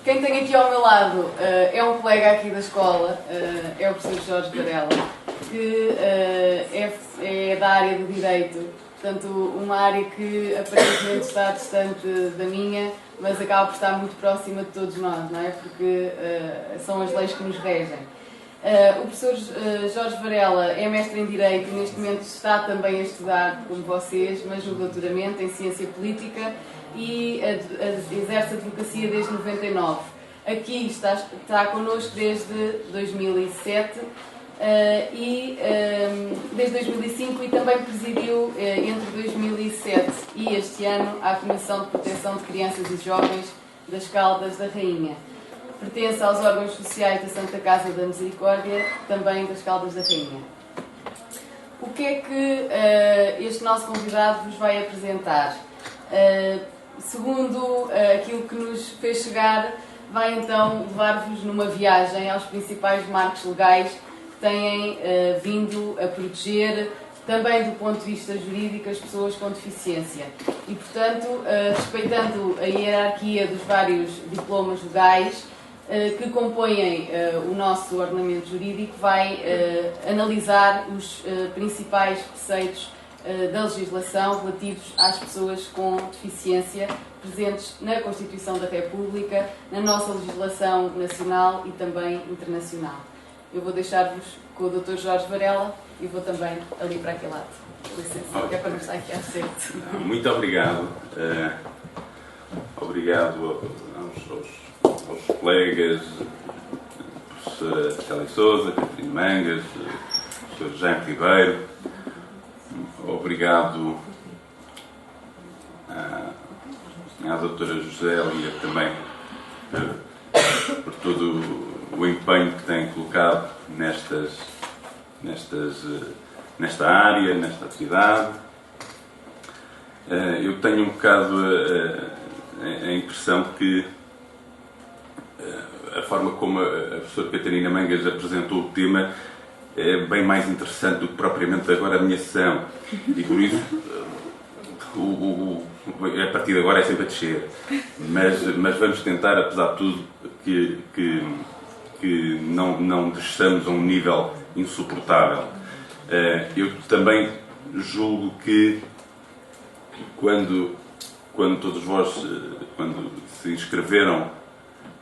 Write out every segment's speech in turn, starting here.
Quem tem aqui ao meu lado é um colega aqui da escola, é o professor Jorge Varela, que é da área do Direito, portanto uma área que aparentemente está distante da minha, mas acaba por estar muito próxima de todos nós, não é? Porque são as leis que nos regem. O professor Jorge Varela é mestre em Direito e neste momento está também a estudar, como vocês, mas no doutoramento em Ciência Política e exerce advocacia desde 99. Aqui está connosco desde 2007 e desde 2005 e também presidiu entre 2007 e este ano a Comissão de Proteção de Crianças e Jovens das Caldas da Rainha. Pertence aos órgãos sociais da Santa Casa da Misericórdia, também das Caldas da Rainha. O que é que este nosso convidado vos vai apresentar? Segundo aquilo que nos fez chegar, vai então levar-vos numa viagem aos principais marcos legais que têm vindo a proteger, também do ponto de vista jurídico, as pessoas com deficiência. E, portanto, respeitando a hierarquia dos vários diplomas legais que compõem o nosso ordenamento jurídico, vai analisar os principais preceitos da legislação relativos às pessoas com deficiência presentes na Constituição da República, na nossa legislação nacional e também internacional. Eu vou deixar-vos com o Dr. Jorge Varela e vou também ali para aquele lado. Com licença, que é para não estar aqui à frente. Muito obrigado. Obrigado aos colegas, a professora Célia Sousa, Catarina Mangas, o professor Jaime Ribeiro. Obrigado à doutora Josélia também por todo o empenho que tem colocado nesta área, nesta atividade. Eu tenho um bocado a impressão que a forma como a professora Catarina Mangas apresentou o tema é bem mais interessante do que propriamente agora a minha sessão, e por isso a partir de agora é sempre a descer, mas vamos tentar, apesar de tudo, que não desçamos a um nível insuportável. Eu também julgo que quando todos vós quando se inscreveram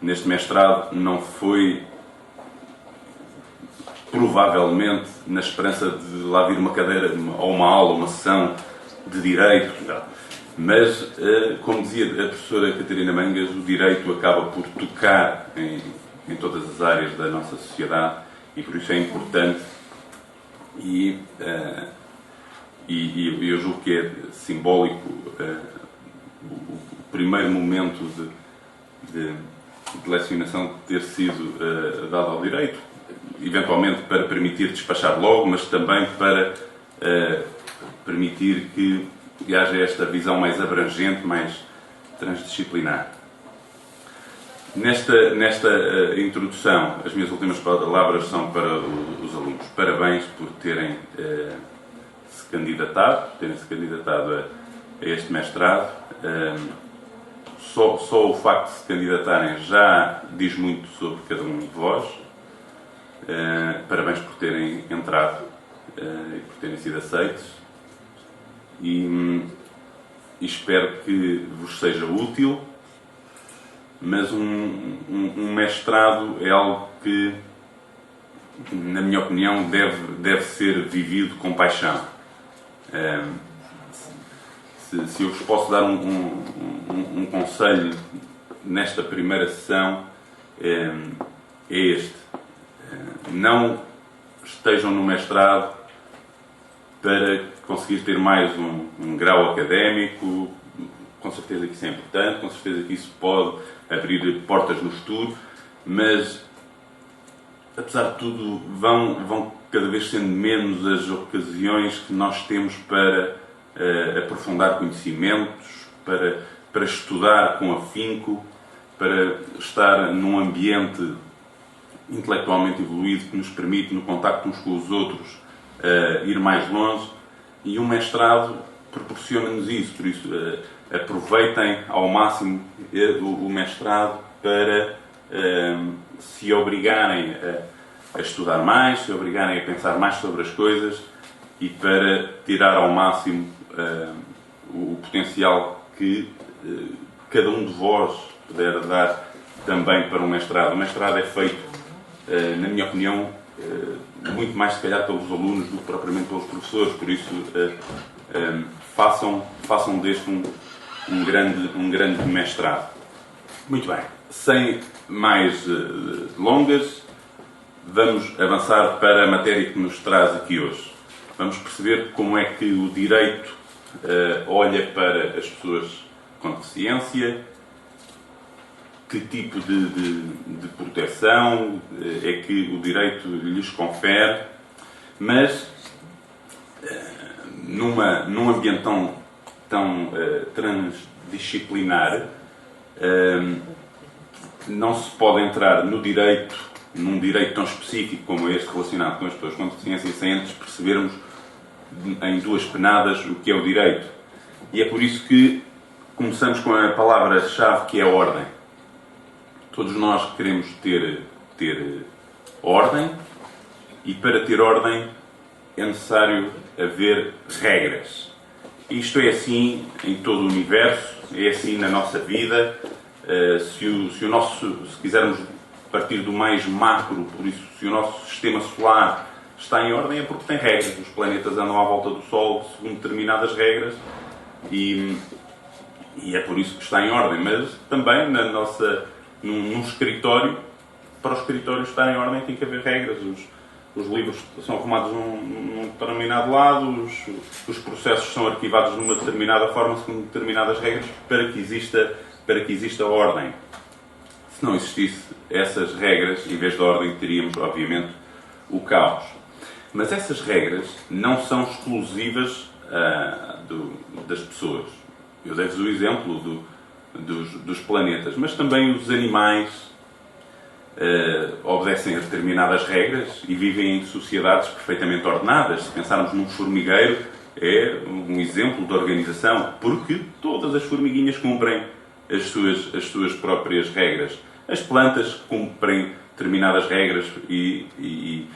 neste mestrado, não foi provavelmente na esperança de lá vir uma cadeira ou uma aula, uma sessão de Direito, mas, como dizia a professora Catarina Mangas, o Direito acaba por tocar em todas as áreas da nossa sociedade e por isso é importante e eu julgo que é simbólico o primeiro momento de lecionação ter sido dado ao Direito, eventualmente para permitir despachar logo, mas também para permitir que haja esta visão mais abrangente, mais transdisciplinar. Nesta introdução, as minhas últimas palavras são para os alunos. Parabéns por terem se candidatado a este mestrado. Só o facto de se candidatarem já diz muito sobre cada um de vós. Parabéns por terem entrado e por terem sido aceitos. E espero que vos seja útil, mas um mestrado é algo que, na minha opinião, deve ser vivido com paixão. Se eu vos posso dar um conselho nesta primeira sessão, é este. Não estejam no mestrado para conseguir ter mais um grau académico. Com certeza que isso é importante, com certeza que isso pode abrir portas no estudo, mas, apesar de tudo, vão cada vez sendo menos as ocasiões que nós temos para aprofundar conhecimentos, para estudar com afinco, para estar num ambiente intelectualmente evoluído que nos permite, no contacto uns com os outros, ir mais longe, e um mestrado proporciona-nos isso. Por isso, aproveitem ao máximo o mestrado para se obrigarem a estudar mais, se obrigarem a pensar mais sobre as coisas e para tirar ao máximo o potencial que cada um de vós puder dar também para um mestrado. O mestrado é feito, na minha opinião, muito mais se calhar pelos alunos do que propriamente pelos professores, por isso façam deste um grande mestrado. Muito bem, sem mais delongas, vamos avançar para a matéria que nos traz aqui hoje. Vamos perceber como é que o direito olha para as pessoas com deficiência, que tipo de proteção é que o direito lhes confere, mas num ambiente tão transdisciplinar, não se pode entrar num direito tão específico como este relacionado com as pessoas com deficiência sem antes percebermos em duas penadas o que é o direito. E é por isso que começamos com a palavra-chave, que é ordem. Todos nós queremos ter ordem, e para ter ordem é necessário haver regras. Isto é assim em todo o universo, é assim na nossa vida. Se quisermos partir do mais macro, por isso, se o nosso sistema solar está em ordem, é porque tem regras. Os planetas andam à volta do Sol segundo determinadas regras e é por isso que está em ordem. Mas também num escritório, para o escritório estar em ordem tem que haver regras. Os livros são arrumados num determinado lado, os processos são arquivados numa determinada forma, segundo determinadas regras, para que exista ordem. Se não existisse essas regras, em vez de ordem, teríamos, obviamente, o caos. Mas essas regras não são exclusivas das pessoas. Eu dei-vos o exemplo dos planetas, mas também os animais obedecem a determinadas regras e vivem em sociedades perfeitamente ordenadas. Se pensarmos num formigueiro, é um exemplo de organização, porque todas as formiguinhas cumprem as suas próprias regras. As plantas cumprem determinadas regras e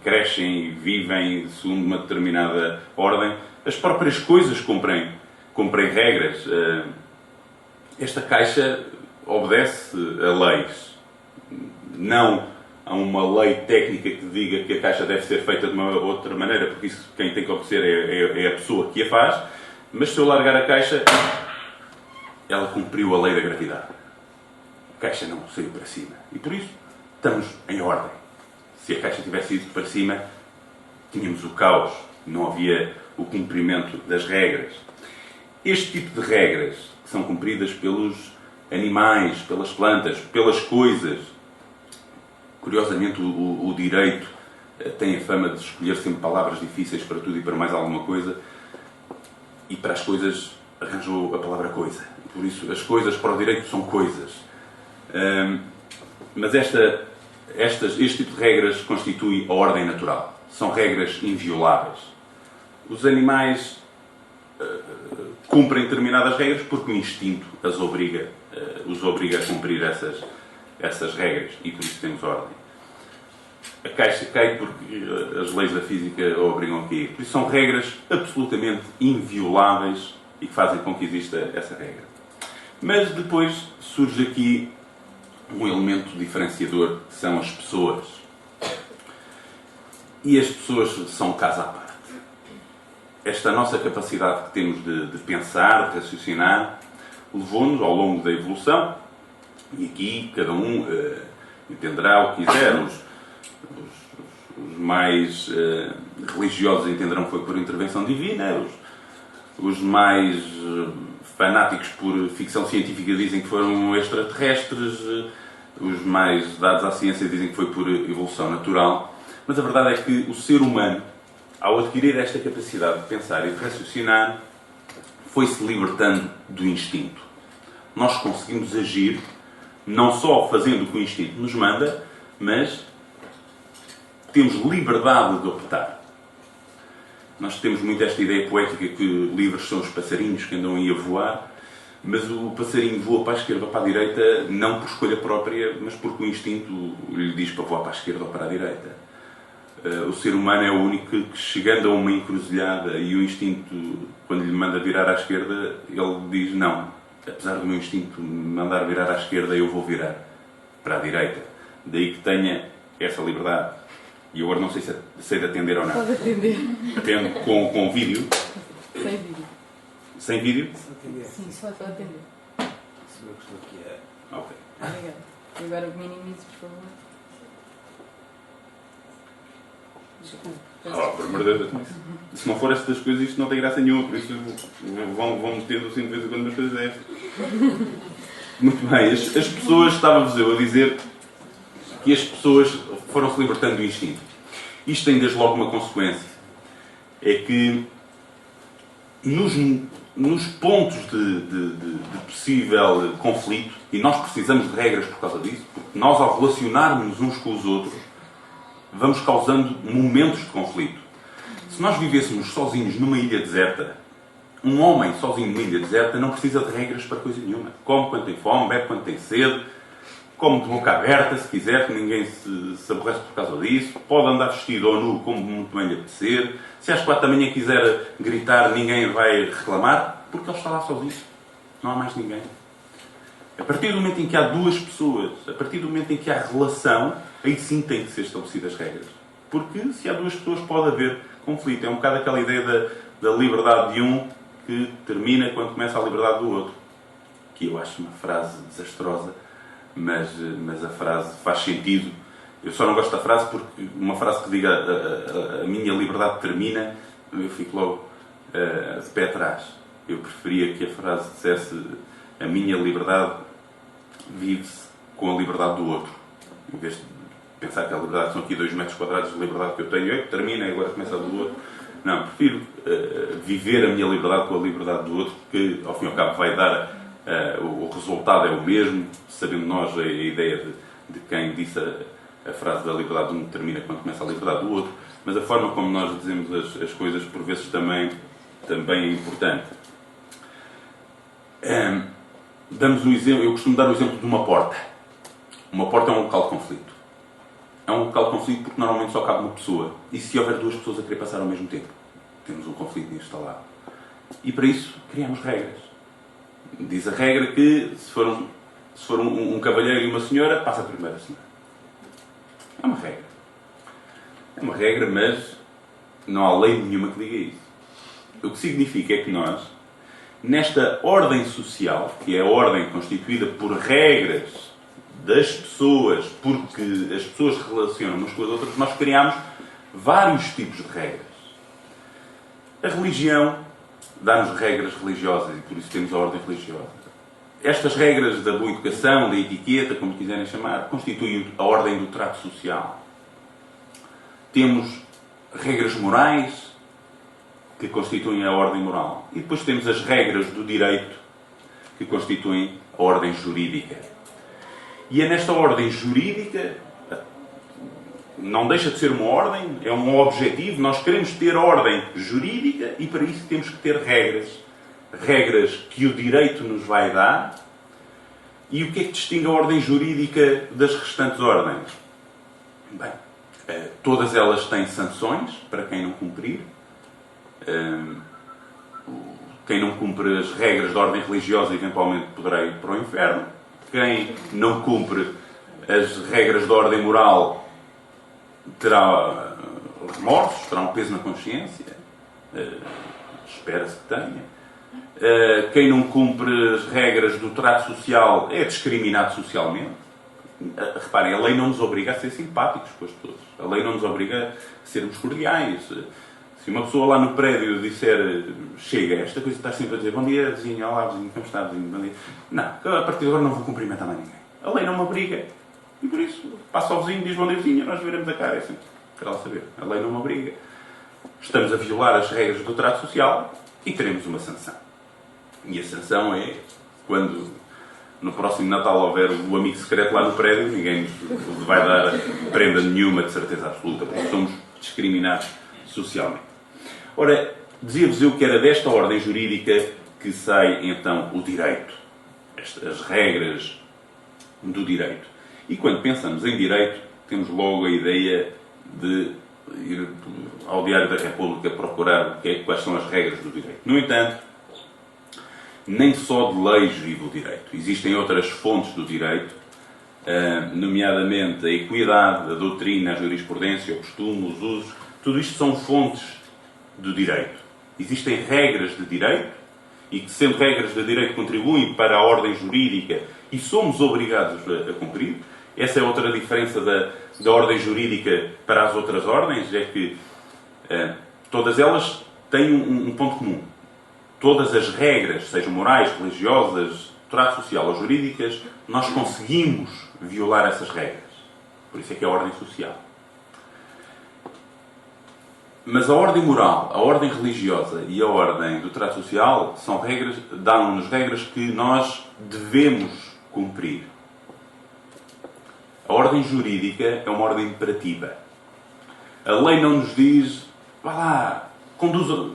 crescem e vivem segundo uma determinada ordem. As próprias coisas cumprem regras. Esta caixa obedece a leis. Não a uma lei técnica que diga que a caixa deve ser feita de uma outra maneira, porque isso quem tem que obedecer é a pessoa que a faz. Mas se eu largar a caixa, ela cumpriu a lei da gravidade. A caixa não saiu para cima. E por isso estamos em ordem. Se a caixa tivesse ido para cima, tínhamos o caos. Não havia o cumprimento das regras. Este tipo de regras que são cumpridas pelos animais, pelas plantas, pelas coisas. Curiosamente, o direito tem a fama de escolher sempre palavras difíceis para tudo e para mais alguma coisa. E para as coisas arranjou a palavra coisa. Por isso, as coisas para o direito são coisas. Mas este tipo de regras constitui a ordem natural. São regras invioláveis. Os animais cumprem determinadas regras porque o instinto os obriga a cumprir essas regras. E por isso temos ordem. A caixa cai porque as leis da física a obrigam a cair. Por isso são regras absolutamente invioláveis e que fazem com que exista essa regra. Mas depois surge aqui um elemento diferenciador, que são as pessoas. E as pessoas são um caso à parte. Esta nossa capacidade que temos de pensar, de raciocinar, levou-nos ao longo da evolução, e aqui cada um entenderá o que quiser. Os mais religiosos entenderão que foi por intervenção divina, os mais fanáticos por ficção científica dizem que foram extraterrestres, os mais dados à ciência dizem que foi por evolução natural. Mas a verdade é que o ser humano, ao adquirir esta capacidade de pensar e de raciocinar, foi-se libertando do instinto. Nós conseguimos agir não só fazendo o que o instinto nos manda, mas temos liberdade de optar. Nós temos muito esta ideia poética que livres são os passarinhos que andam aí a voar, Mas o passarinho voa para a esquerda ou para a direita não por escolha própria, mas porque o instinto lhe diz para voar para a esquerda ou para a direita. O ser humano é o único que, chegando a uma encruzilhada e o instinto, quando lhe manda virar à esquerda, ele diz não. Apesar do meu instinto me mandar virar à esquerda, eu vou virar para a direita. Daí que tenha essa liberdade. E agora não sei se sei de atender ou não. Pode atender. Atendo com vídeo. Sem vídeo. Sem vídeo? Sim, só pode atender. Se eu estou aqui é. Ok. Obrigada. E agora minimize, por favor. Desculpe. Por amor de Deus. Se não for estas coisas, isto não tem graça nenhuma. Por isso vão metendo assim de vez em quando umas coisas destas. Muito bem. As pessoas, estava-vos eu a dizer que as pessoas foram-se libertando do instinto. Isto tem desde logo uma consequência. É que nos pontos de possível conflito, e nós precisamos de regras por causa disso, porque nós, ao relacionarmos uns com os outros, vamos causando momentos de conflito. Se nós vivêssemos sozinhos numa ilha deserta, um homem sozinho numa ilha deserta não precisa de regras para coisa nenhuma. Come quando tem fome, bebe quando tem sede, come de boca aberta, se quiser, que ninguém se aborrece por causa disso. Pode andar vestido ou nu, como muito bem lhe apetecer. Se às 4 da manhã quiser gritar, ninguém vai reclamar, porque ele está lá sozinho. Não há mais ninguém. A partir do momento em que há duas pessoas, a partir do momento em que há relação, aí sim têm que ser estabelecidas regras. Porque se há duas pessoas pode haver conflito. É um bocado aquela ideia da liberdade de um que termina quando começa a liberdade do outro. Que eu acho uma frase desastrosa, mas a frase faz sentido. Eu só não gosto da frase porque uma frase que diga a minha liberdade termina, eu fico logo de pé atrás. Eu preferia que a frase dissesse a minha liberdade vive-se com a liberdade do outro. Em vez de pensar que a liberdade são aqui 2 metros quadrados de liberdade que eu tenho, termina e agora começa a do outro. Não, prefiro viver a minha liberdade com a liberdade do outro, que ao fim e ao cabo vai dar, o resultado é o mesmo, sabendo nós a ideia de quem disse a frase da liberdade de um termina quando começa a liberdade do outro, mas a forma como nós dizemos as coisas por vezes também é importante. Damos um exemplo, eu costumo dar o exemplo de uma porta. Uma porta é um local de conflito. É um local de conflito porque normalmente só cabe uma pessoa. E se houver 2 pessoas a querer passar ao mesmo tempo? Temos um conflito instalado. E para isso criamos regras. Diz a regra que se for um cavalheiro e uma senhora, passa a primeira senhora. É uma regra. É uma regra, mas não há lei nenhuma que diga isso. O que significa é que nós, nesta ordem social, que é a ordem constituída por regras das pessoas, porque as pessoas se relacionam umas com as outras, nós criamos vários tipos de regras. A religião dá-nos regras religiosas e por isso temos a ordem religiosa. Estas regras da boa educação, da etiqueta, como quiserem chamar, constituem a ordem do trato social. Temos regras morais, que constituem a ordem moral. E depois temos as regras do direito, que constituem a ordem jurídica. E é nesta ordem jurídica, não deixa de ser uma ordem, é um objetivo, nós queremos ter ordem jurídica e para isso temos que ter regras. Regras que o direito nos vai dar. E o que é que distingue a ordem jurídica das restantes ordens? Bem, todas elas têm sanções para quem não cumprir. Quem não cumpre as regras de ordem religiosa eventualmente poderá ir para o inferno. Quem não cumpre as regras de ordem moral terá remorsos, terá um peso na consciência. Espera-se que tenha. Quem não cumpre as regras do trato social é discriminado socialmente. Reparem, a lei não nos obriga a ser simpáticos com as pessoas. A lei não nos obriga a sermos cordiais. Se uma pessoa lá no prédio disser chega, esta coisa está sempre a dizer bom dia, vizinho, olá, vizinho, como está, vizinho, bom dia. Não, a partir de agora não vou cumprimentar mais ninguém. A lei não me obriga. E por isso, passa ao vizinho, diz bom dia, vizinho, nós viramos a cara. É sempre, quero lá saber. A lei não me obriga. Estamos a violar as regras do trato social e teremos uma sanção. E a sanção é quando no próximo Natal houver o amigo secreto lá no prédio, ninguém nos vai dar prenda nenhuma de certeza absoluta, porque somos discriminados socialmente. Ora, dizia-vos eu que era desta ordem jurídica que sai então o direito, as regras do direito. E quando pensamos em direito, temos logo a ideia de ir ao Diário da República procurar quais são as regras do direito. No entanto, nem só de leis vive o direito. Existem outras fontes do direito, nomeadamente a equidade, a doutrina, a jurisprudência, o costume, os usos. Tudo isto são fontes do direito. Existem regras de direito e que, sendo regras de direito, contribuem para a ordem jurídica e somos obrigados a cumprir. Essa é outra diferença da ordem jurídica para as outras ordens, é que todas elas têm um ponto comum. Todas as regras, sejam morais, religiosas, de trato social ou jurídicas, nós conseguimos violar essas regras. Por isso é que é a ordem social. Mas a ordem moral, a ordem religiosa e a ordem do trato social são regras, dão-nos regras que nós devemos cumprir. A ordem jurídica é uma ordem imperativa. A lei não nos diz, vá lá, conduza.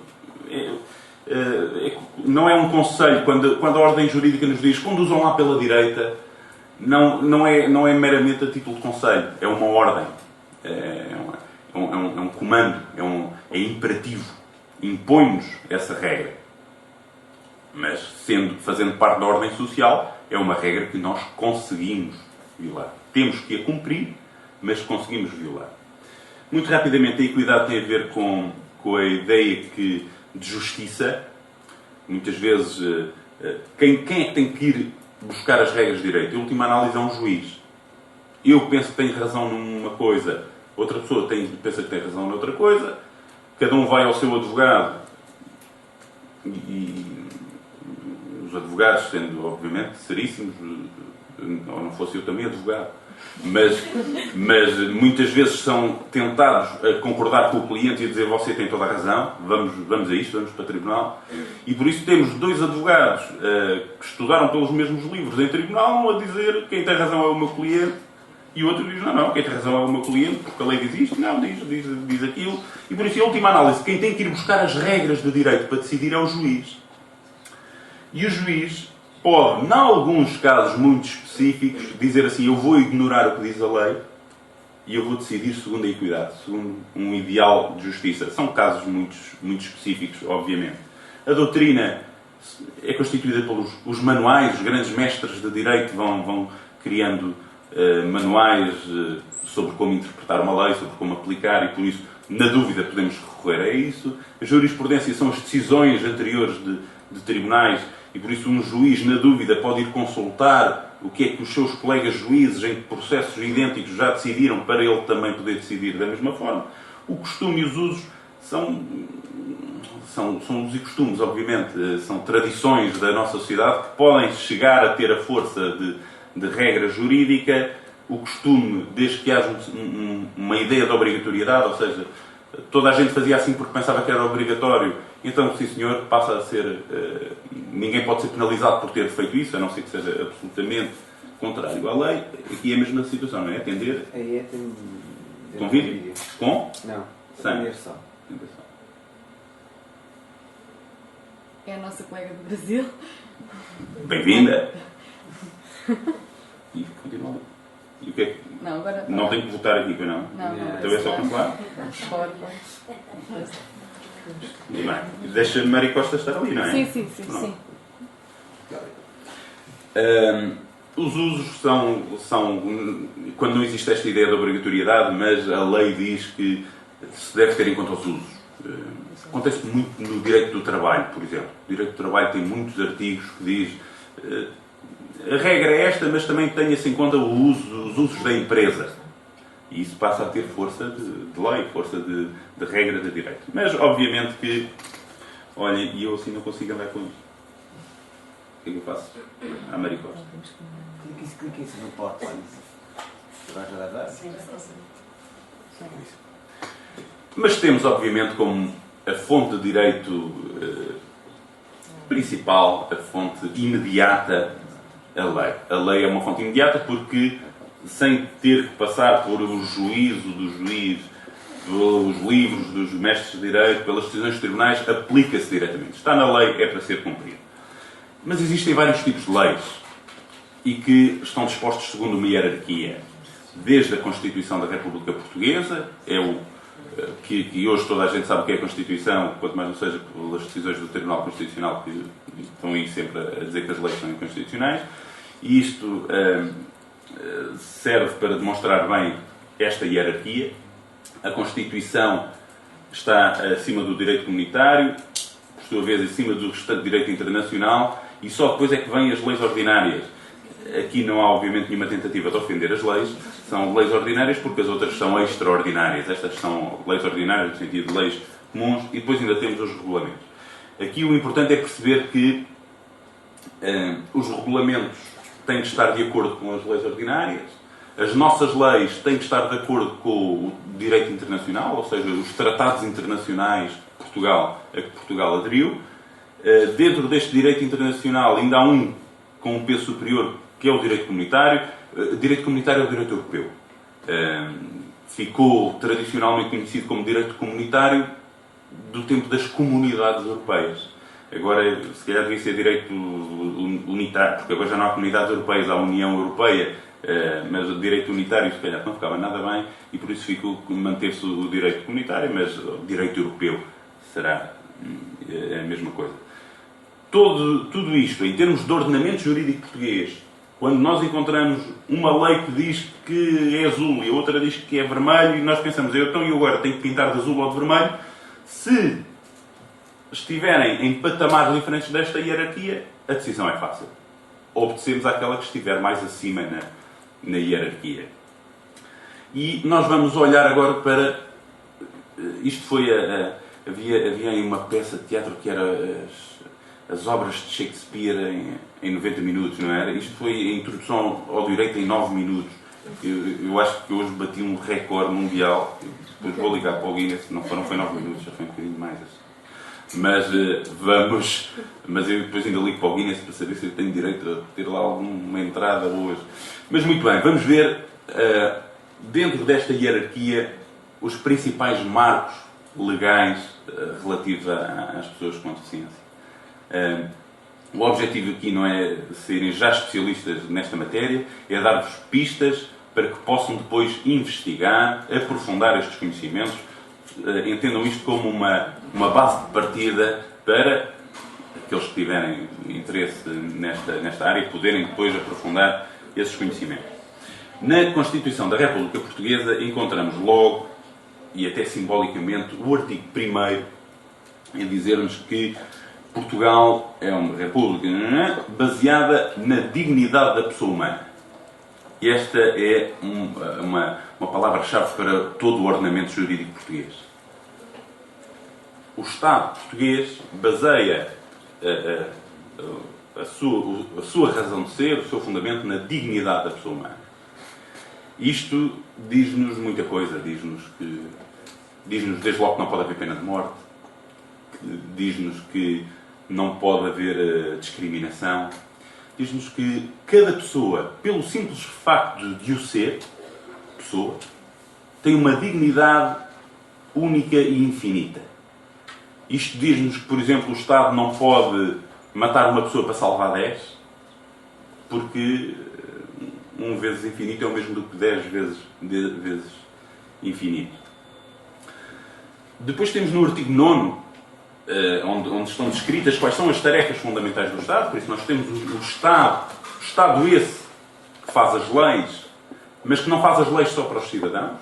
Não é um conselho, quando a ordem jurídica nos diz conduzam lá pela direita, não é meramente a título de conselho, é uma ordem, é um comando, é imperativo, impõe-nos essa regra. Mas, fazendo parte da ordem social, é uma regra que nós conseguimos violar. Temos que a cumprir, mas conseguimos violar. Muito rapidamente, a equidade tem a ver com a ideia de justiça. Muitas vezes, quem é que tem que ir buscar as regras de direito? Em última análise, é um juiz. Eu penso que tenho razão numa coisa, outra pessoa pensa que tem razão noutra coisa, cada um vai ao seu advogado e os advogados, sendo obviamente seríssimos, ou não fosse eu também advogado, mas muitas vezes são tentados a concordar com o cliente e a dizer você tem toda a razão, vamos a isto, vamos para o tribunal. E por isso temos dois advogados que estudaram pelos mesmos livros em tribunal a dizer quem tem razão é o meu cliente e o outro diz não, quem tem razão é o meu cliente porque a lei diz isto, não, diz aquilo. E por isso, em última análise, quem tem que ir buscar as regras do direito para decidir é o juiz. E o juiz pode, em alguns casos muito específicos, dizer assim, eu vou ignorar o que diz a lei e eu vou decidir segundo a equidade, segundo um ideal de justiça. São casos muito específicos, obviamente. A doutrina é constituída pelos os manuais, os grandes mestres de direito vão criando manuais sobre como interpretar uma lei, sobre como aplicar e, por isso, na dúvida, podemos recorrer a isso. A jurisprudência são as decisões anteriores de tribunais e, por isso, um juiz, na dúvida, pode ir consultar o que é que os seus colegas juízes em processos idênticos já decidiram para ele também poder decidir da mesma forma. O costume e os usos são usos e costumes, obviamente, são tradições da nossa sociedade que podem chegar a ter a força de regra jurídica. O costume, desde que haja uma ideia de obrigatoriedade, ou seja, toda a gente fazia assim porque pensava que era obrigatório, então, sim senhor, passa a ser... ninguém pode ser penalizado por ter feito isso, a não ser que seja absolutamente contrário à lei. Aqui é a mesma situação, não é? Atender... Aí tem... Com vídeo? Com? Não. Sem. Inversão. É a nossa colega do Brasil. Bem-vinda! E continua. E o que é que... Não, agora... Não tenho que votar aqui, não? Não. Então é só cancelar? Pode. Muito bem. Deixa Maria Costa estar ali, não é? Sim. Os usos são quando não existe esta ideia de obrigatoriedade, mas a lei diz que se deve ter em conta os usos. Acontece muito no direito do trabalho, por exemplo. O direito do trabalho tem muitos artigos que diz a regra é esta, mas também tenha-se em conta os usos da empresa. E isso passa a ter força de lei, força de regra de direito. Mas, obviamente que, olha, e eu assim não consigo andar com isto. O que é que eu faço? À Maria Costa. Clique isso no pote. Vais a dar? Mas temos, obviamente, como a fonte de direito principal, a fonte imediata, a lei. A lei é uma fonte imediata porque, sem ter que passar por o juízo do juiz, pelos livros dos mestres de direito, pelas decisões dos tribunais, aplica-se diretamente. Está na lei, é para ser cumprido. Mas existem vários tipos de leis e que estão dispostos segundo uma hierarquia. Desde a Constituição da República Portuguesa, que hoje toda a gente sabe o que é a Constituição, quanto mais não seja pelas decisões do Tribunal Constitucional, que estão aí sempre a dizer que as leis são inconstitucionais. E isto serve para demonstrar bem esta hierarquia. A Constituição está acima do direito comunitário, por sua vez acima do restante direito internacional, e só depois é que vêm as leis ordinárias. Aqui não há, obviamente, nenhuma tentativa de ofender as leis. São leis ordinárias porque as outras são extraordinárias. Estas são leis ordinárias no sentido de leis comuns e depois ainda temos os regulamentos. Aqui o importante é perceber que os regulamentos têm que estar de acordo com as leis ordinárias. As nossas leis têm que estar de acordo com o direito internacional, ou seja, os tratados internacionais a que Portugal aderiu. Dentro deste direito internacional ainda há um com um peso superior, que é o direito comunitário. O direito comunitário é o direito europeu. Ficou tradicionalmente conhecido como direito comunitário do tempo das comunidades europeias. Agora, se calhar devia ser direito unitário, porque agora já não há comunidades europeias, há a União Europeia, mas o direito unitário, se calhar, não ficava nada bem, e por isso manteve-se o direito comunitário, mas o direito europeu será a mesma coisa. Tudo isto, em termos de ordenamento jurídico português, quando nós encontramos uma lei que diz que é azul e a outra diz que é vermelho, e nós pensamos, então e agora tenho que pintar de azul ou de vermelho, se estiverem em patamares diferentes desta hierarquia, a decisão é fácil. Obedecemos àquela que estiver mais acima na hierarquia. E nós vamos olhar agora para... Isto foi havia aí uma peça de teatro que era as obras de Shakespeare em 90 minutos, não era? Isto foi a introdução ao direito em 9 minutos. Eu acho que hoje bati um recorde mundial. Depois vou ligar para o Guinness, não foi 9 minutos, já foi um bocadinho mais. Mas eu depois ainda ligo para o Guinness para saber se eu tenho direito a ter lá alguma entrada hoje. Mas muito bem, vamos ver dentro desta hierarquia os principais marcos legais relativos às pessoas com deficiência. O objetivo aqui não é serem já especialistas nesta matéria, é dar-vos pistas para que possam depois investigar, aprofundar estes conhecimentos. Entendam isto como uma base de partida para aqueles que tiverem interesse nesta área poderem depois aprofundar esses conhecimentos. Na Constituição da República Portuguesa encontramos logo, e até simbolicamente, o artigo 1º em dizer-nos que Portugal é uma república baseada na dignidade da pessoa humana. E esta é uma palavra-chave para todo o ordenamento jurídico português. O Estado português baseia a sua razão de ser, o seu fundamento na dignidade da pessoa humana. Isto diz-nos muita coisa. Diz-nos desde logo que não pode haver pena de morte, diz-nos que não pode haver discriminação, diz-nos que cada pessoa, pelo simples facto de o ser, pessoa, tem uma dignidade única e infinita. Isto diz-nos que, por exemplo, o Estado não pode matar uma pessoa para salvar 10, porque 1 vezes infinito é o mesmo do que 10 vezes infinito. Depois temos no artigo 9º, onde estão descritas quais são as tarefas fundamentais do Estado. Por isso nós temos o Estado esse que faz as leis, mas que não faz as leis só para os cidadãos.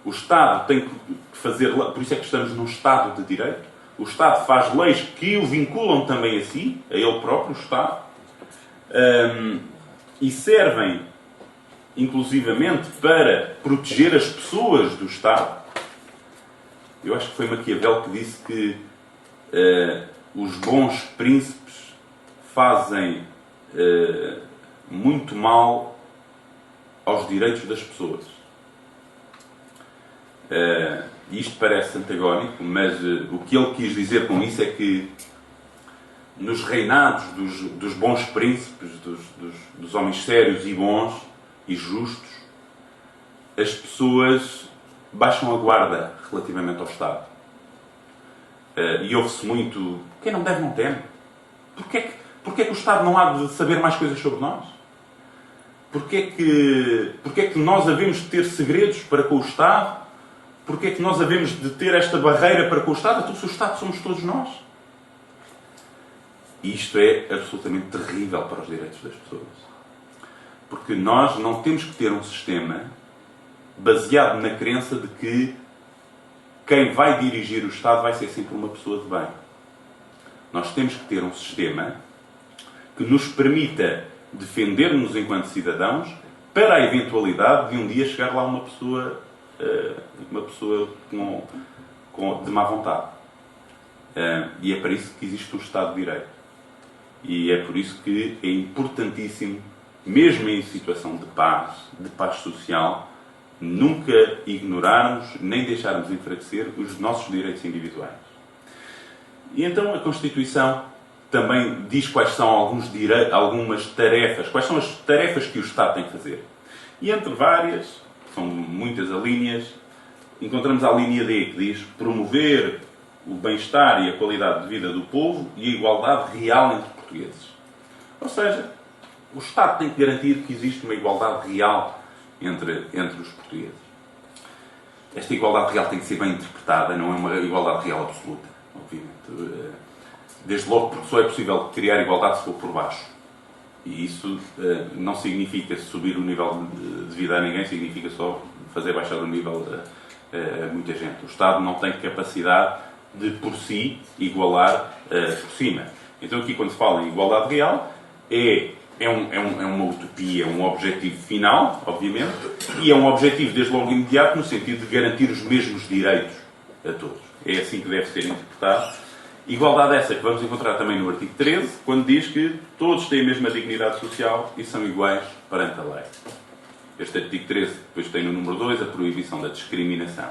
O Estado tem que fazer, por isso é que estamos num Estado de Direito. O Estado faz leis que o vinculam também a si, a ele próprio, o Estado, e servem inclusivamente para proteger as pessoas do Estado. Eu acho que foi Maquiavel que disse que os bons príncipes fazem muito mal aos direitos das pessoas. Isto parece antagónico, mas o que ele quis dizer com isso é que nos reinados dos bons príncipes, dos homens sérios e bons e justos, as pessoas baixam a guarda relativamente ao Estado. E ouve-se muito, quem não deve não teme. Porquê é que o Estado não há de saber mais coisas sobre nós? Porquê é que nós havemos de ter segredos para com o Estado? Porquê é que nós havemos de ter esta barreira para com o Estado? Então, se o Estado somos todos nós. E isto é absolutamente terrível para os direitos das pessoas. Porque nós não temos que ter um sistema baseado na crença de que quem vai dirigir o Estado vai ser sempre uma pessoa de bem. Nós temos que ter um sistema que nos permita defender-nos enquanto cidadãos para a eventualidade de um dia chegar lá uma pessoa de má vontade. E é para isso que existe o Estado de Direito. E é por isso que é importantíssimo, mesmo em situação de paz social, nunca ignorarmos nem deixarmos enfraquecer os nossos direitos individuais. E então a Constituição também diz quais são algumas tarefas, quais são as tarefas que o Estado tem que fazer. E entre várias, são muitas as linhas, encontramos a linha D, que diz promover o bem-estar e a qualidade de vida do povo e a igualdade real entre portugueses. Ou seja, o Estado tem que garantir que existe uma igualdade real entre os portugueses. Esta igualdade real tem que ser bem interpretada, não é uma igualdade real absoluta, obviamente. Desde logo porque só é possível criar igualdade se for por baixo. E isso não significa subir o nível de vida a ninguém, significa só fazer baixar o nível a muita gente. O Estado não tem capacidade de, por si, igualar por cima. Então aqui, quando se fala em igualdade real, é uma utopia, um objetivo final, obviamente, e é um objetivo, desde logo, imediato, no sentido de garantir os mesmos direitos a todos. É assim que deve ser interpretado. Igualdade essa que vamos encontrar também no artigo 13, quando diz que todos têm a mesma dignidade social e são iguais perante a lei. Este artigo 13 depois tem no número 2 a proibição da discriminação.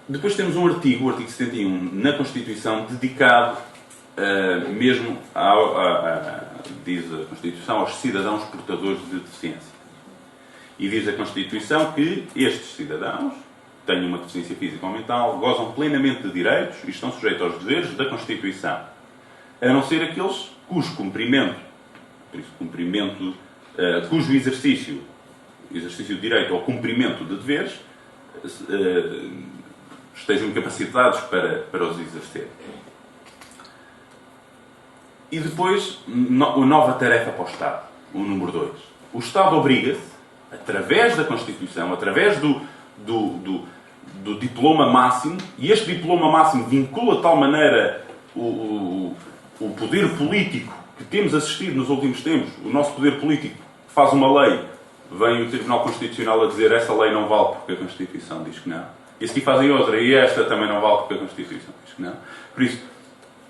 Depois temos um artigo, o artigo 71, na Constituição, dedicado mesmo, diz a Constituição, aos cidadãos portadores de deficiência. E diz a Constituição que estes cidadãos têm uma deficiência física ou mental, gozam plenamente de direitos e estão sujeitos aos deveres da Constituição, a não ser aqueles cujo cujo exercício de direito ou cumprimento de deveres estejam incapacitados para os exercer. E depois, nova tarefa para o Estado, o número 2. O Estado obriga-se, através da Constituição, através do diploma máximo, e este diploma máximo vincula de tal maneira o poder político que temos assistido nos últimos tempos, o nosso poder político faz uma lei, vem o Tribunal Constitucional a dizer essa lei não vale porque a Constituição diz que não. E a seguir fazem outra, e esta também não vale porque a Constituição diz que não. Por isso,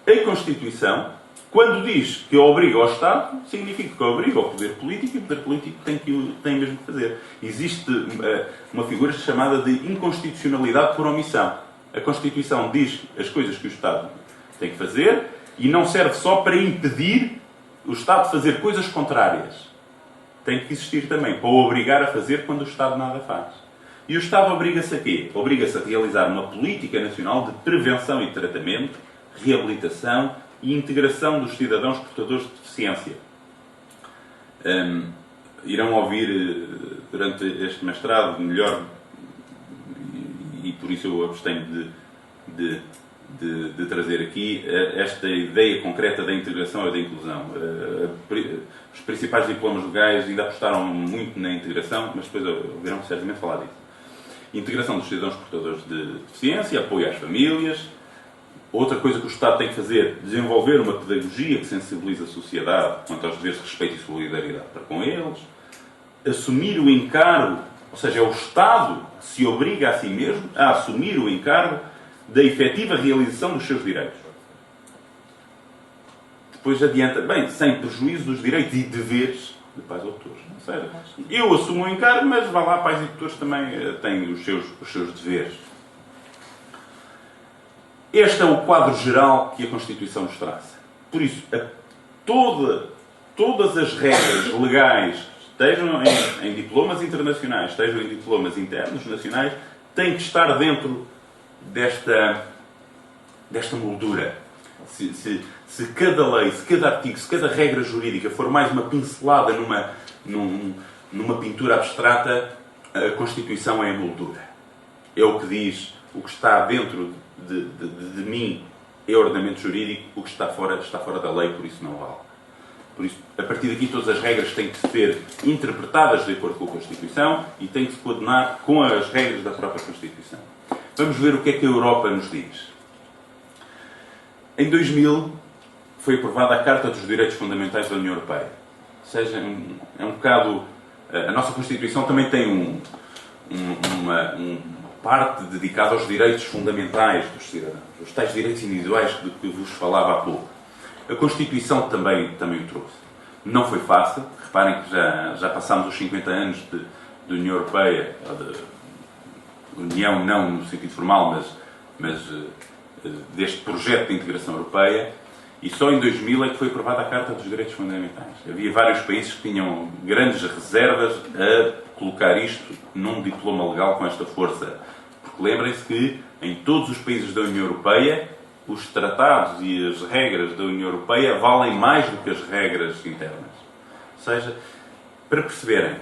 a Constituição, quando diz que obriga ao Estado, significa que obriga ao poder político e o poder político tem mesmo que fazer. Existe uma figura chamada de inconstitucionalidade por omissão. A Constituição diz as coisas que o Estado tem que fazer e não serve só para impedir o Estado de fazer coisas contrárias. Tem que existir também para o obrigar a fazer quando o Estado nada faz. E o Estado obriga-se a quê? Obriga-se a realizar uma política nacional de prevenção e tratamento, reabilitação e integração dos cidadãos portadores de deficiência. Irão ouvir durante este mestrado melhor, e por isso eu abstenho de trazer aqui esta ideia concreta da integração e da inclusão. Os principais diplomas legais ainda apostaram muito na integração, mas depois ouvirão certamente falar disso. Integração dos cidadãos portadores de deficiência, apoio às famílias. Outra coisa que o Estado tem que fazer, desenvolver uma pedagogia que sensibiliza a sociedade quanto aos deveres de respeito e solidariedade para com eles. Assumir o encargo, ou seja, é o Estado que se obriga a si mesmo a assumir o encargo da efetiva realização dos seus direitos. Depois adianta, bem, sem prejuízo dos direitos e deveres de pais ou tutores. Ou seja, eu assumo o encargo, mas vá lá, pais e tutores também têm os seus deveres. Este é o quadro geral que a Constituição nos traça. Por isso, todas as regras legais, estejam em diplomas internacionais, estejam em diplomas internos, nacionais, têm que estar dentro desta moldura. Se cada lei, se cada artigo, se cada regra jurídica for mais uma pincelada numa pintura abstrata, a Constituição é a moldura. É o que diz, o que está dentro de mim é ordenamento jurídico, o que está fora da lei, por isso não vale. Por isso, a partir daqui, todas as regras têm que ser interpretadas de acordo com a Constituição e têm que se coordenar com as regras da própria Constituição. Vamos ver o que é que a Europa nos diz. Em 2000, foi aprovada a Carta dos Direitos Fundamentais da União Europeia. Ou seja, é um bocado... A nossa Constituição também tem uma parte dedicada aos direitos fundamentais dos cidadãos, os tais direitos individuais de que vos falava há pouco. A Constituição também o trouxe. Não foi fácil. Reparem que já passámos os 50 anos de União Europeia, de União não no sentido formal, mas deste projeto de integração europeia, e só em 2000 é que foi aprovada a Carta dos Direitos Fundamentais. Havia vários países que tinham grandes reservas a colocar isto num diploma legal com esta força. Porque lembrem-se que em todos os países da União Europeia os tratados e as regras da União Europeia valem mais do que as regras internas. Ou seja, para perceberem,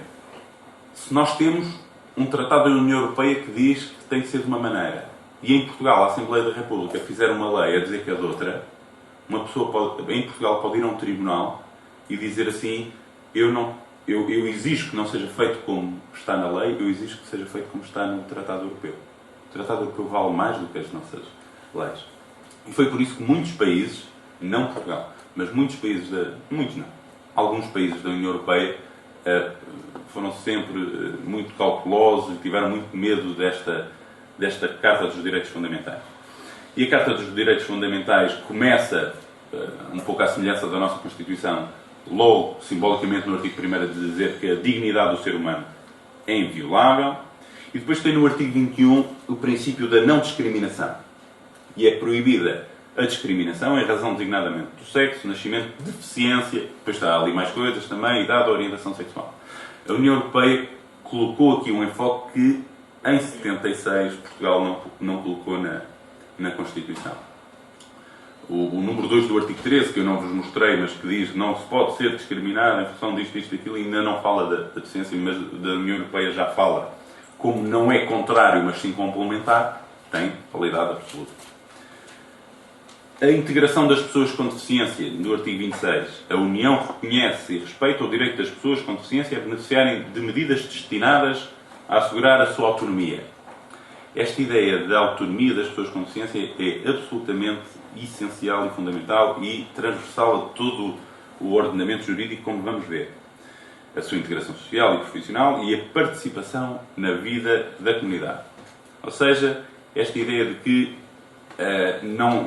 se nós temos um tratado da União Europeia que diz que tem que ser de uma maneira, e em Portugal a Assembleia da República fizer uma lei a dizer que é de outra, uma pessoa em Portugal pode ir a um tribunal e dizer assim: eu exijo que não seja feito como está na lei, eu exijo que seja feito como está no Tratado Europeu. O Tratado Europeu vale mais do que as nossas leis. E foi por isso que muitos países, não Portugal, mas alguns países da União Europeia foram sempre muito cautelosos e tiveram muito medo desta Carta dos Direitos Fundamentais. E a Carta dos Direitos Fundamentais começa, um pouco à semelhança da nossa Constituição, logo, simbolicamente, no artigo 1º, a dizer que a dignidade do ser humano é inviolável. E depois tem no artigo 21 o princípio da não discriminação. E é proibida a discriminação em razão designadamente do sexo, nascimento, deficiência, depois está ali mais coisas também, idade, orientação sexual. A União Europeia colocou aqui um enfoque que, em 76, Portugal não colocou na Constituição. O número 2 do artigo 13, que eu não vos mostrei, mas que diz que não se pode ser discriminado em função disto, isto e aquilo, ainda não fala da deficiência, mas da União Europeia já fala. Como não é contrário, mas sim complementar, tem validade absoluta. A integração das pessoas com deficiência, no artigo 26. A União reconhece e respeita o direito das pessoas com deficiência a beneficiarem de medidas destinadas a assegurar a sua autonomia. Esta ideia da autonomia das pessoas com deficiência é absolutamente essencial e fundamental e transversal a todo o ordenamento jurídico, como vamos ver. A sua integração social e profissional e a participação na vida da comunidade. Ou seja, esta ideia de que não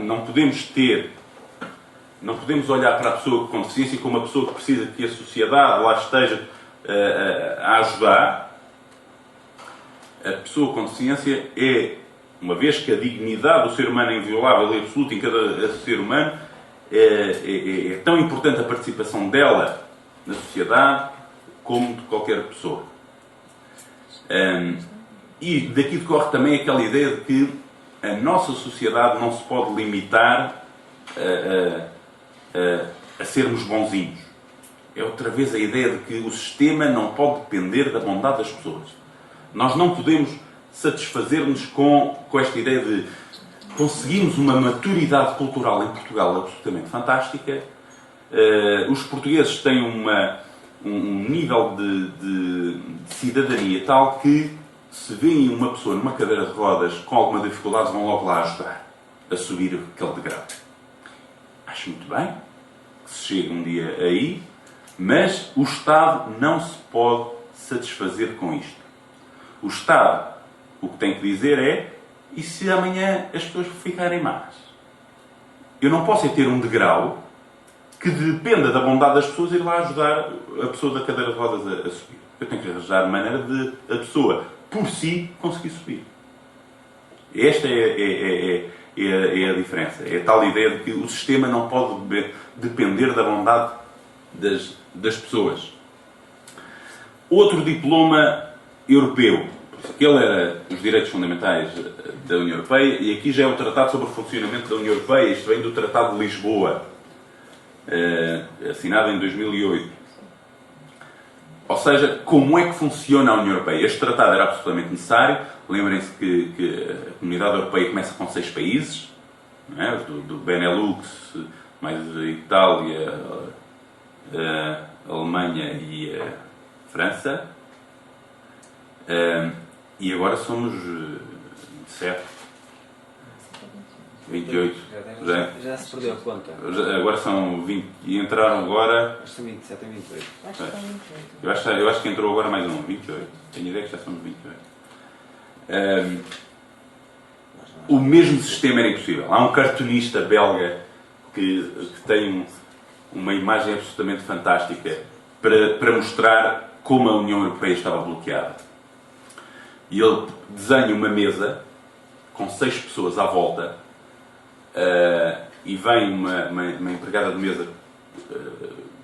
podemos olhar para a pessoa com deficiência como uma pessoa que precisa que a sociedade lá esteja a ajudar. A pessoa com deficiência é, uma vez que a dignidade do ser humano é inviolável e absoluta em cada ser humano, é tão importante a participação dela na sociedade como de qualquer pessoa. E daqui decorre também aquela ideia de que a nossa sociedade não se pode limitar a sermos bonzinhos. É outra vez a ideia de que o sistema não pode depender da bondade das pessoas. Nós não podemos satisfazer-nos com esta ideia de conseguirmos uma maturidade cultural em Portugal absolutamente fantástica. Os portugueses têm um nível de cidadania tal que, se veem uma pessoa numa cadeira de rodas com alguma dificuldade, vão logo lá ajudar a subir aquele degrau. Acho muito bem que se chegue um dia aí, mas o Estado não se pode satisfazer com isto. O Estado, o que tem que dizer é: e se amanhã as pessoas ficarem más? Eu não posso ter um degrau que dependa da bondade das pessoas ir lá ajudar a pessoa da cadeira de rodas a subir. Eu tenho que arranjar maneira de a pessoa, por si, conseguir subir. Esta é a diferença. É a tal ideia de que o sistema não pode depender da bondade das pessoas. Outro diploma europeu, Aquele era os direitos fundamentais da União Europeia e aqui já é o Tratado sobre o Funcionamento da União Europeia. Isto vem do Tratado de Lisboa, assinado em 2008. Ou seja, como é que funciona a União Europeia? Este tratado era absolutamente necessário. Lembrem-se que a Comunidade Europeia começa com 6 países, não é? do Benelux, mais a Itália, a Alemanha e a França. E agora somos 7, 28. Já se perdeu a conta. Agora são 20. E entraram agora. Acho que são 27 ou 28. Acho que são 28. Eu acho que entrou agora mais um, 28. Tenho ideia que já somos 28. O mesmo sistema era impossível. Há um cartunista belga que tem uma imagem absolutamente fantástica para mostrar como a União Europeia estava bloqueada. E ele desenha uma mesa com 6 pessoas à volta e vem uma empregada de mesa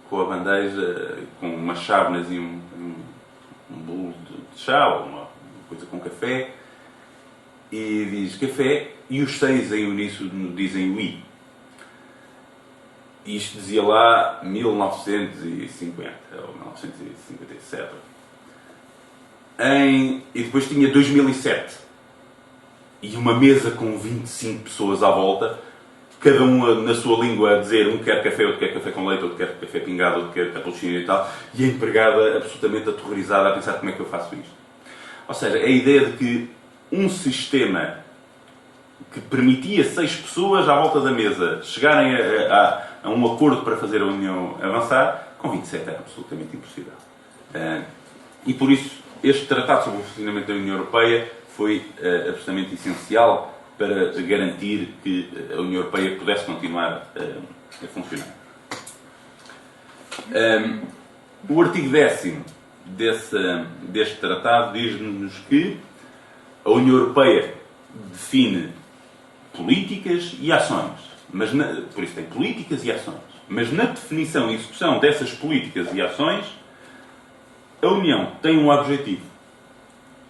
com a bandeja, com umas chávenas e um bolo de chá ou uma coisa com café e diz café e os 6 em uníssono dizem oui. E isto dizia lá 1950 ou 1957. E depois tinha 2007 e uma mesa com 25 pessoas à volta, cada um na sua língua a dizer um quer café, outro quer café com leite, outro quer café pingado, outro quer cappuccino e tal, e a empregada absolutamente aterrorizada a pensar como é que eu faço isto. Ou seja, a ideia de que um sistema que permitia 6 pessoas à volta da mesa chegarem a um acordo para fazer a União avançar, com 27 era absolutamente impossível. E por isso este Tratado sobre o Funcionamento da União Europeia foi absolutamente essencial para garantir que a União Europeia pudesse continuar a funcionar. O artigo 10º deste tratado diz-nos que a União Europeia define políticas e ações, por isso tem políticas e ações, mas na definição e execução dessas políticas e ações, a União tem um objetivo.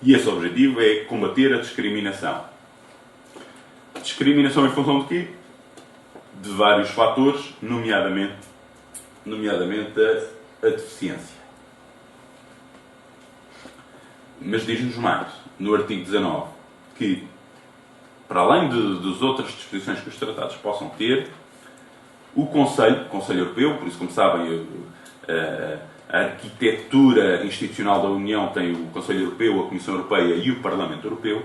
E esse objetivo é combater a discriminação. Discriminação em função de quê? De vários fatores, nomeadamente a deficiência. Mas diz-nos mais, no artigo 19, que, para além das outras disposições que os tratados possam ter, o Conselho Europeu, por isso, como sabem, a arquitetura institucional da União tem o Conselho Europeu, a Comissão Europeia e o Parlamento Europeu.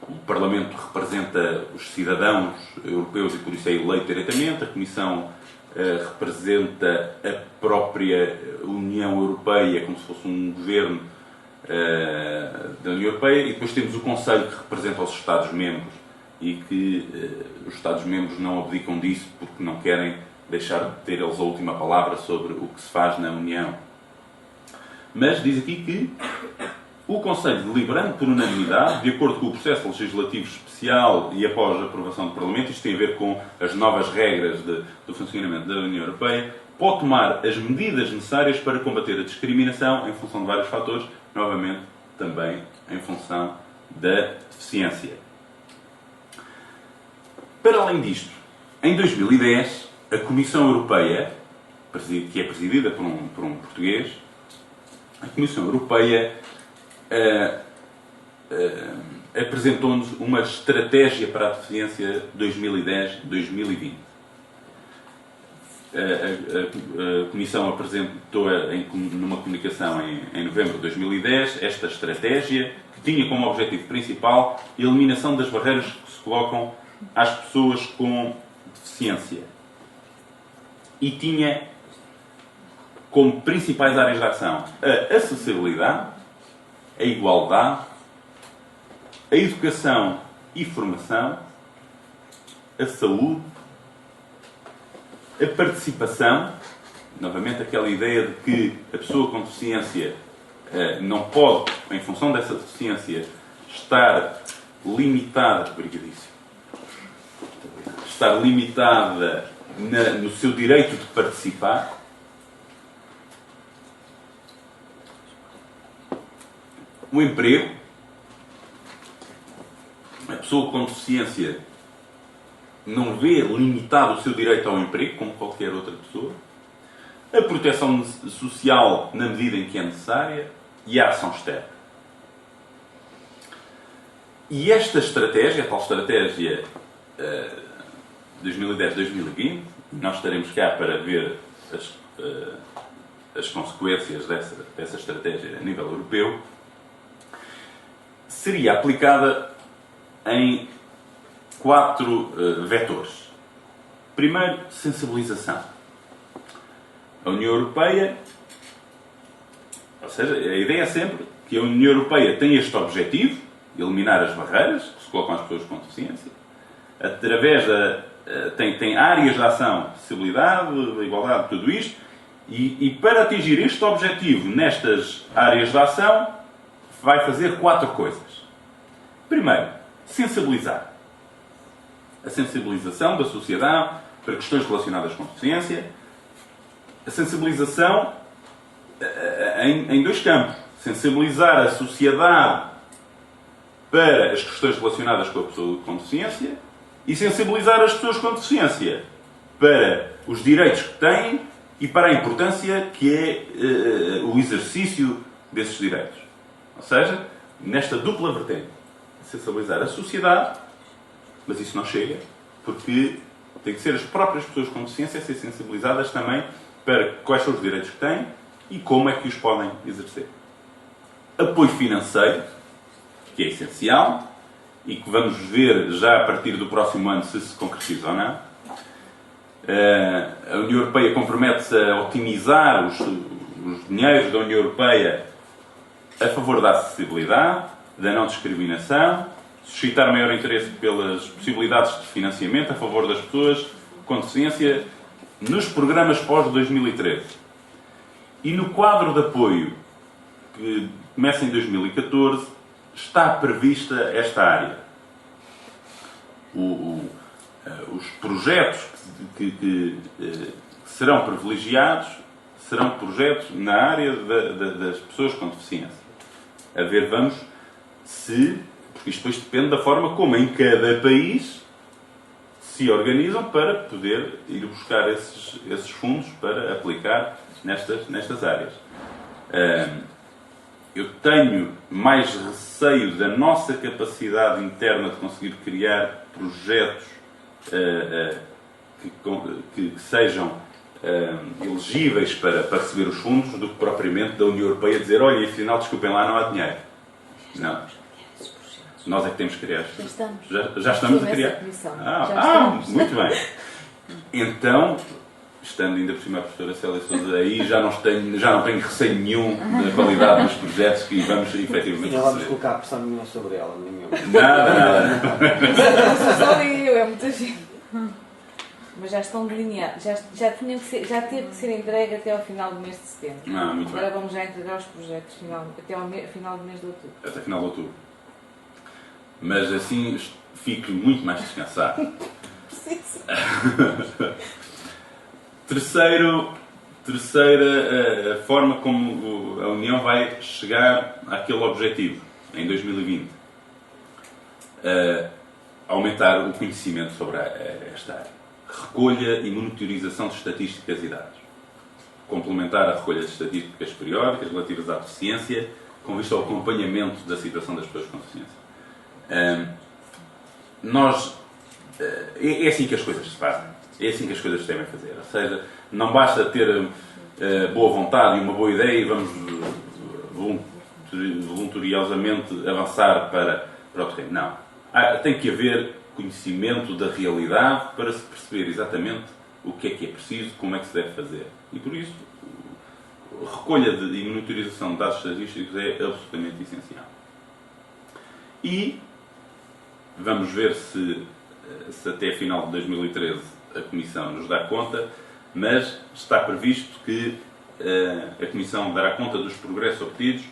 O Parlamento representa os cidadãos europeus e por isso é eleito diretamente. A Comissão representa a própria União Europeia como se fosse um governo da União Europeia. E depois temos o Conselho que representa os Estados-membros e que os Estados-membros não abdicam disso porque não querem deixar de ter eles a última palavra sobre o que se faz na União. Mas diz aqui que o Conselho, deliberando por unanimidade, de acordo com o processo legislativo especial e após a aprovação do Parlamento, isto tem a ver com as novas regras do funcionamento da União Europeia, pode tomar as medidas necessárias para combater a discriminação em função de vários fatores, novamente também em função da deficiência. Para além disto, em 2010, a Comissão Europeia, que é presidida por um português, a Comissão Europeia apresentou-nos uma estratégia para a deficiência 2010-2020. A Comissão apresentou numa comunicação em novembro de 2010 esta estratégia que tinha como objetivo principal a eliminação das barreiras que se colocam às pessoas com deficiência. E tinha como principais áreas de ação a acessibilidade, a igualdade, a educação e formação, a saúde, a participação, novamente aquela ideia de que a pessoa com deficiência não pode, em função dessa deficiência, estar limitada, no seu direito de participar. O emprego, pessoa com deficiência não vê limitado o seu direito ao emprego, como qualquer outra pessoa, a proteção social na medida em que é necessária e a ação externa. E esta estratégia, a tal estratégia 2010-2020, nós estaremos cá para ver as consequências dessa estratégia a nível europeu, seria aplicada em 4 vetores. Primeiro, sensibilização. A União Europeia, ou seja, a ideia é sempre que a União Europeia tem este objetivo, eliminar as barreiras que se colocam às pessoas com deficiência, através tem áreas de ação, acessibilidade, igualdade, tudo isto, e para atingir este objetivo nestas áreas de ação, vai fazer 4 coisas. Primeiro, sensibilizar. A sensibilização da sociedade para questões relacionadas com deficiência. A sensibilização em 2 campos. Sensibilizar a sociedade para as questões relacionadas com a pessoa com deficiência e sensibilizar as pessoas com deficiência para os direitos que têm e para a importância que é o exercício desses direitos. Ou seja, nesta dupla vertente, sensibilizar a sociedade, mas isso não chega, porque tem que ser as próprias pessoas com deficiência a ser sensibilizadas também para quais são os direitos que têm e como é que os podem exercer. Apoio financeiro, que é essencial e que vamos ver já a partir do próximo ano se concretiza ou não. A União Europeia compromete-se a otimizar os dinheiros da União Europeia a favor da acessibilidade, da não discriminação, suscitar maior interesse pelas possibilidades de financiamento a favor das pessoas com deficiência nos programas pós-2013. E no quadro de apoio que começa em 2014, está prevista esta área. Os projetos que serão privilegiados serão projetos na área das pessoas com deficiência. A ver, vamos porque isto depois depende da forma como em cada país se organizam para poder ir buscar esses fundos para aplicar nestas áreas. Eu tenho mais receio da nossa capacidade interna de conseguir criar projetos que sejam elegíveis para receber os fundos do que propriamente da União Europeia dizer, olha, afinal, desculpem lá, não há dinheiro. Não. Nós é que temos que criar. Já estamos a criar. Muito bem. Então, estando ainda por cima a professora Célia Sousa aí, já não tenho receio nenhum da qualidade dos projetos que vamos efetivamente não vamos colocar pressão nenhuma sobre ela, nenhuma. Nada. Não sou só eu, é muita gente. Mas já estão delineados, já teve que ser entregue até ao final do mês de setembro. Muito Agora bem. vamos já entregar os projetos até ao final do mês de outubro. Até final de outubro. Mas assim fico muito mais descansado. Terceira forma como a União vai chegar àquele objetivo em 2020. Aumentar o conhecimento sobre esta área. Recolha e monitorização de estatísticas e dados. Complementar a recolha de estatísticas periódicas relativas à deficiência, com vista ao acompanhamento da situação das pessoas com deficiência. É assim que as coisas se fazem. É assim que as coisas se devem fazer. Ou seja, não basta ter boa vontade e uma boa ideia e vamos voluntariosamente avançar para o terreno. Não. Tem que haver conhecimento da realidade para se perceber exatamente o que é preciso, como é que se deve fazer. E por isso, a recolha e monitorização de dados estatísticos é absolutamente essencial. E vamos ver se até a final de 2013 a Comissão nos dá conta, mas está previsto que a Comissão dará conta dos progressos obtidos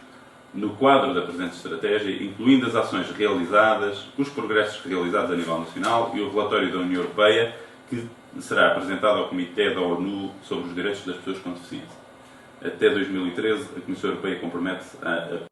no quadro da presente estratégia, incluindo as ações realizadas, os progressos realizados a nível nacional e o relatório da União Europeia, que será apresentado ao Comitê da ONU sobre os Direitos das Pessoas com Deficiência. Até 2013, a Comissão Europeia compromete-se a